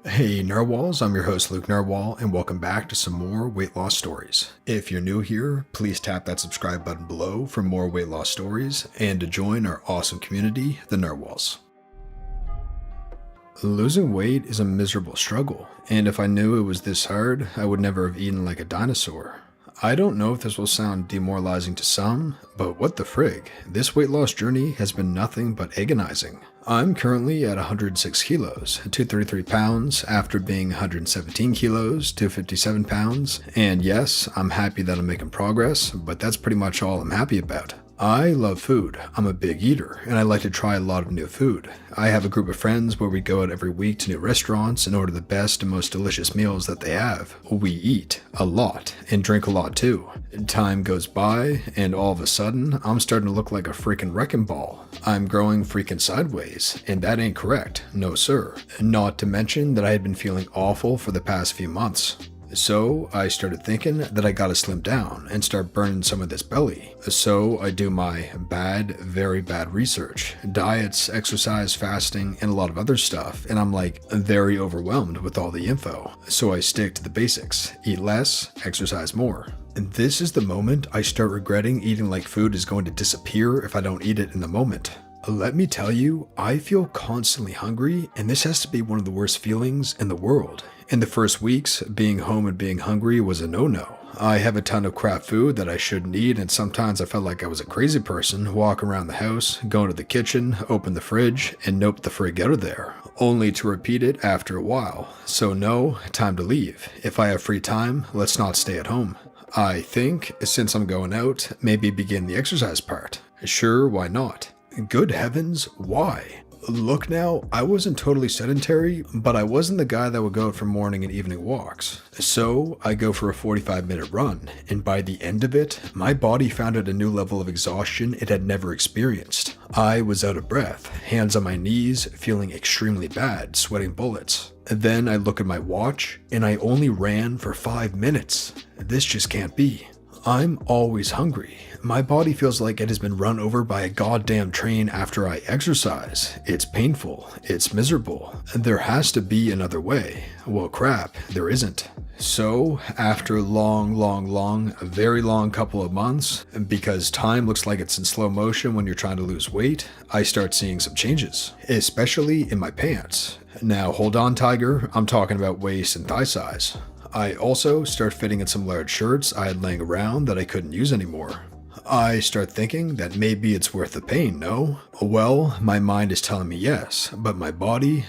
Hey Narwhals, I'm your host Luke Narwhal, and welcome back to some more weight loss stories. If you're new here, please tap that subscribe button below for more weight loss stories and to join our awesome community, the Narwhals. Losing weight is a miserable struggle, and if I knew it was this hard, I would never have eaten like a dinosaur. I don't know if this will sound demoralizing to some, but what the frig, this weight loss journey has been nothing but agonizing. I'm currently at 106 kilos, 233 pounds, after being 117 kilos, 257 pounds, and yes, I'm happy that I'm making progress, but that's pretty much all I'm happy about. I love food. I'm a big eater, and I like to try a lot of new food. I have a group of friends where we go out every week to new restaurants and order the best and most delicious meals that they have. We eat a lot, and drink a lot too. Time goes by, and all of a sudden, I'm starting to look like a freaking wrecking ball. I'm growing freaking sideways, and that ain't correct, no sir. Not to mention that I had been feeling awful for the past few months. So I started thinking that I gotta slim down and start burning some of this belly. So I do my very bad research, diets, exercise, fasting, and a lot of other stuff, and I'm like very overwhelmed with all the info. So I stick to the basics, eat less, exercise more. And this is the moment I start regretting eating like food is going to disappear if I don't eat it in the moment. Let me tell you, I feel constantly hungry, and this has to be one of the worst feelings in the world. In the first weeks, being home and being hungry was a no-no. I have a ton of crap food that I shouldn't eat, and sometimes I felt like I was a crazy person walking around the house, going to the kitchen, open the fridge, and nope the frig out of there, only to repeat it after a while. So no, time to leave. If I have free time, let's not stay at home. I think, since I'm going out, maybe begin the exercise part. Sure, why not? Good heavens, why? Look now, I wasn't totally sedentary, but I wasn't the guy that would go out for morning and evening walks. So I go for a 45-minute run, and by the end of it, my body found at a new level of exhaustion it had never experienced. I was out of breath, hands on my knees, feeling extremely bad, sweating bullets. Then I look at my watch, and I only ran for 5 minutes. This just can't be. I'm always hungry. My body feels like it has been run over by a goddamn train after I exercise. It's painful. It's miserable. There has to be another way. Well, crap, there isn't. So, after a very long couple of months, because time looks like it's in slow motion when you're trying to lose weight, I start seeing some changes, especially in my pants. Now, hold on, Tiger, I'm talking about waist and thigh size. I also start fitting in some large shirts I had laying around that I couldn't use anymore. I start thinking that maybe it's worth the pain, no? Well, my mind is telling me yes, but my body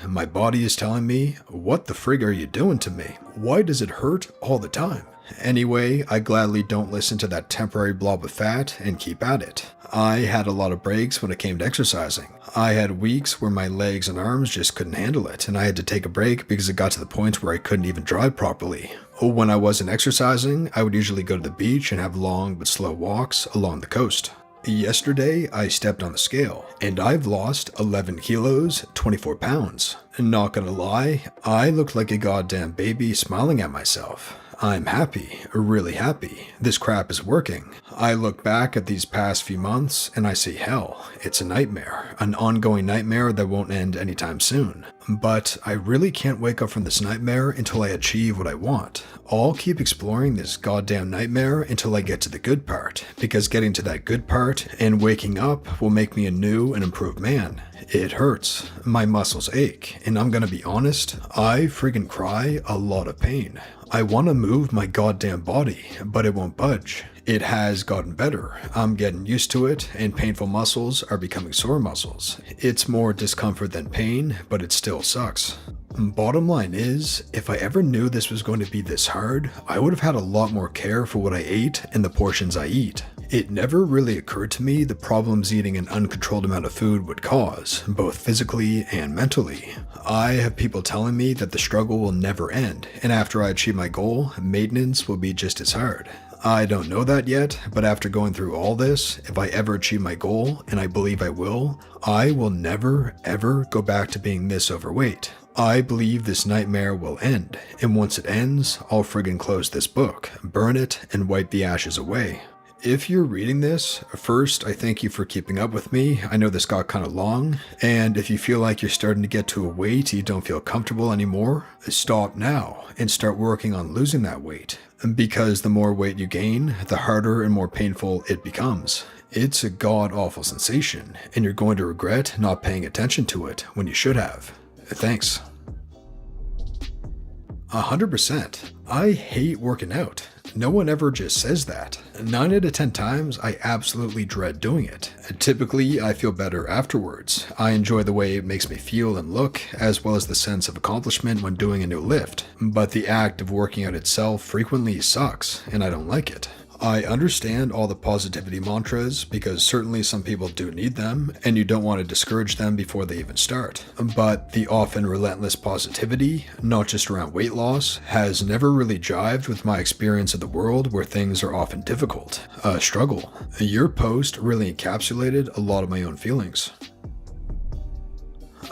is telling me, what the frig are you doing to me? Why does it hurt all the time? Anyway, I gladly don't listen to that temporary blob of fat and keep at it. I had a lot of breaks when it came to exercising. I had weeks where my legs and arms just couldn't handle it, and I had to take a break because it got to the point where I couldn't even drive properly. When I wasn't exercising, I would usually go to the beach and have long but slow walks along the coast. Yesterday, I stepped on the scale, and I've lost 11 kilos, 24 pounds. Not gonna lie, I looked like a goddamn baby smiling at myself. I'm happy, really happy. This crap is working. I look back at these past few months and I see hell. It's a nightmare, an ongoing nightmare that won't end anytime soon. But I really can't wake up from this nightmare until I achieve what I want. I'll keep exploring this goddamn nightmare until I get to the good part, because getting to that good part and waking up will make me a new and improved man. It hurts. My muscles ache, and I'm gonna be honest, I friggin' cry a lot of pain. I want to move my goddamn body, but it won't budge. It has gotten better. I'm getting used to it, and painful muscles are becoming sore muscles. It's more discomfort than pain, but it still sucks. Bottom line is, if I ever knew this was going to be this hard, I would have had a lot more care for what I ate and the portions I eat. It never really occurred to me the problems eating an uncontrolled amount of food would cause, both physically and mentally. I have people telling me that the struggle will never end, and after I achieve my goal, maintenance will be just as hard. I don't know that yet, but after going through all this, if I ever achieve my goal, and I believe I will never ever go back to being this overweight. I believe this nightmare will end, and once it ends, I'll friggin' close this book, burn it, and wipe the ashes away. If you're reading this, first, I thank you for keeping up with me. I know this got kind of long, and if you feel like you're starting to get to a weight you don't feel comfortable anymore, stop now and start working on losing that weight. Because the more weight you gain, the harder and more painful it becomes. It's a god-awful sensation, and you're going to regret not paying attention to it when you should have. Thanks. 100%. I hate working out. No one ever just says that. 9 out of 10 times, I absolutely dread doing it. Typically, I feel better afterwards. I enjoy the way it makes me feel and look, as well as the sense of accomplishment when doing a new lift. But the act of working out itself frequently sucks, and I don't like it. I understand all the positivity mantras because certainly some people do need them and you don't want to discourage them before they even start. But the often relentless positivity, not just around weight loss, has never really jived with my experience of the world where things are often difficult, a struggle. Your post really encapsulated a lot of my own feelings.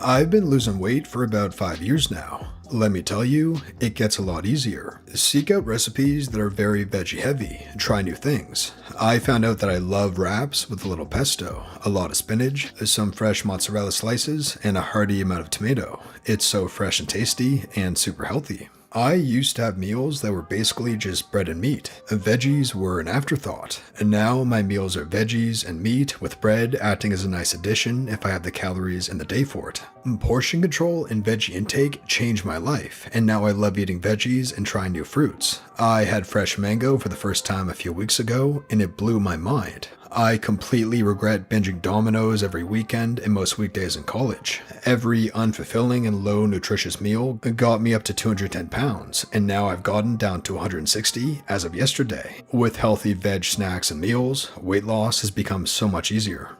I've been losing weight for about 5 years now. Let me tell you, it gets a lot easier. Seek out recipes that are very veggie heavy. Try new things. I found out that I love wraps with a little pesto, a lot of spinach, some fresh mozzarella slices, and a hearty amount of tomato. It's so fresh and tasty and super healthy. I used to have meals that were basically just bread and meat. Veggies were an afterthought, and now my meals are veggies and meat with bread acting as a nice addition if I have the calories in the day for it. Portion control and veggie intake changed my life, and now I love eating veggies and trying new fruits. I had fresh mango for the first time a few weeks ago, and it blew my mind. I completely regret binging Domino's every weekend and most weekdays in college. Every unfulfilling and low nutritious meal got me up to 210 pounds, and now I've gotten down to 160 as of yesterday. With healthy veg snacks and meals, weight loss has become so much easier.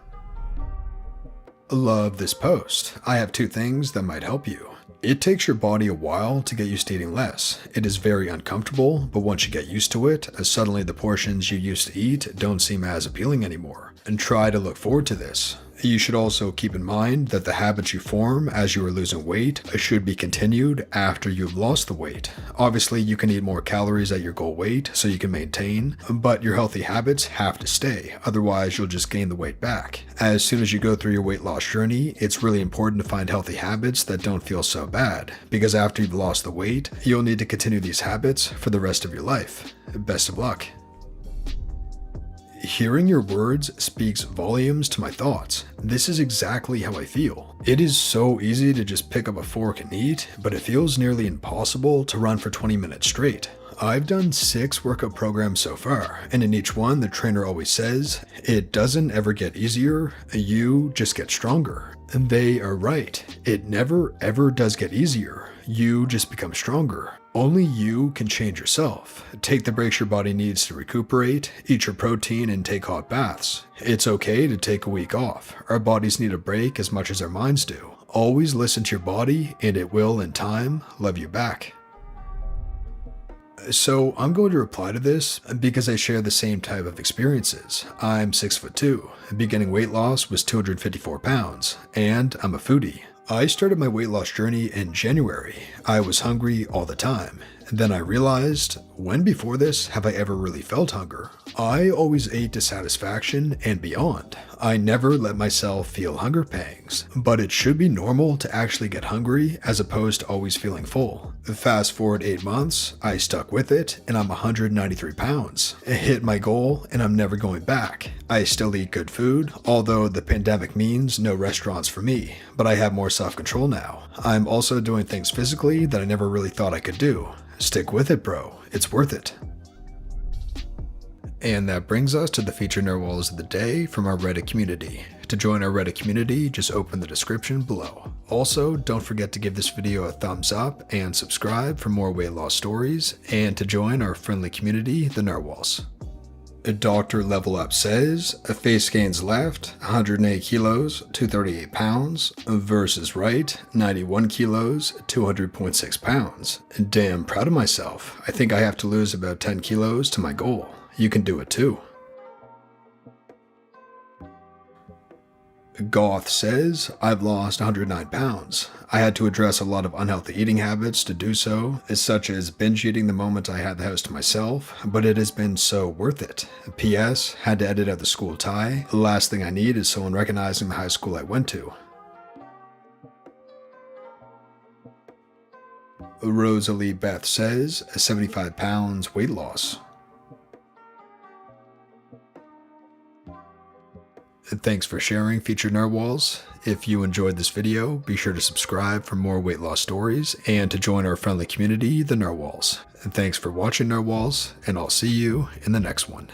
Love this post. I have 2 things that might help you. It takes your body a while to get used to eating less. It is very uncomfortable, but once you get used to it, suddenly the portions you used to eat don't seem as appealing anymore. And try to look forward to this. You should also keep in mind that the habits you form as you are losing weight should be continued after you've lost the weight. Obviously, you can eat more calories at your goal weight so you can maintain, but your healthy habits have to stay, otherwise you'll just gain the weight back. As soon as you go through your weight loss journey, it's really important to find healthy habits that don't feel so bad, because after you've lost the weight, you'll need to continue these habits for the rest of your life. Best of luck. Hearing your words speaks volumes to my thoughts. This is exactly how I feel. It is so easy to just pick up a fork and eat, but it feels nearly impossible to run for 20 minutes straight. I've done 6 workout programs so far, and in each one the trainer always says, it doesn't ever get easier, you just get stronger. And they are right. It never ever does get easier. You just become stronger. Only you can change yourself. Take the breaks your body needs to recuperate, eat your protein, and take hot baths. It's okay to take a week off. Our bodies need a break as much as our minds do. Always listen to your body, and it will, in time, love you back. So I'm going to reply to this because I share the same type of experiences. I'm 6'2", beginning weight loss was 254 pounds, and I'm a foodie. I started my weight loss journey in January. I was hungry all the time. Then I realized, when before this have I ever really felt hunger? I always ate to satisfaction and beyond. I never let myself feel hunger pangs, but it should be normal to actually get hungry as opposed to always feeling full. Fast forward 8 months, I stuck with it and I'm 193 pounds. I hit my goal and I'm never going back. I still eat good food, although the pandemic means no restaurants for me, but I have more self-control now. I'm also doing things physically that I never really thought I could do. Stick with it, bro. It's worth it. And that brings us to the featured narwhals of the day from our Reddit community. To join our Reddit community, just open the description below. Also, don't forget to give this video a thumbs up and subscribe for more weight loss stories, and to join our friendly community, the narwhals. Dr. Level Up says, face gains left, 108 kilos, 238 pounds, versus right, 91 kilos, 200.6 pounds. Damn proud of myself. I think I have to lose about 10 kilos to my goal. You can do it too. Goth says, I've lost 109 pounds. I had to address a lot of unhealthy eating habits to do so, such as binge eating the moment I had the house to myself, but it has been so worth it. P.S. Had to edit out the school tie. The last thing I need is someone recognizing the high school I went to. Rosalie Beth says, 75 pounds weight loss. Thanks for sharing, Featured Narwhals. If you enjoyed this video, be sure to subscribe for more weight loss stories and to join our friendly community, the Narwhals. Thanks for watching, Narwhals, and I'll see you in the next one.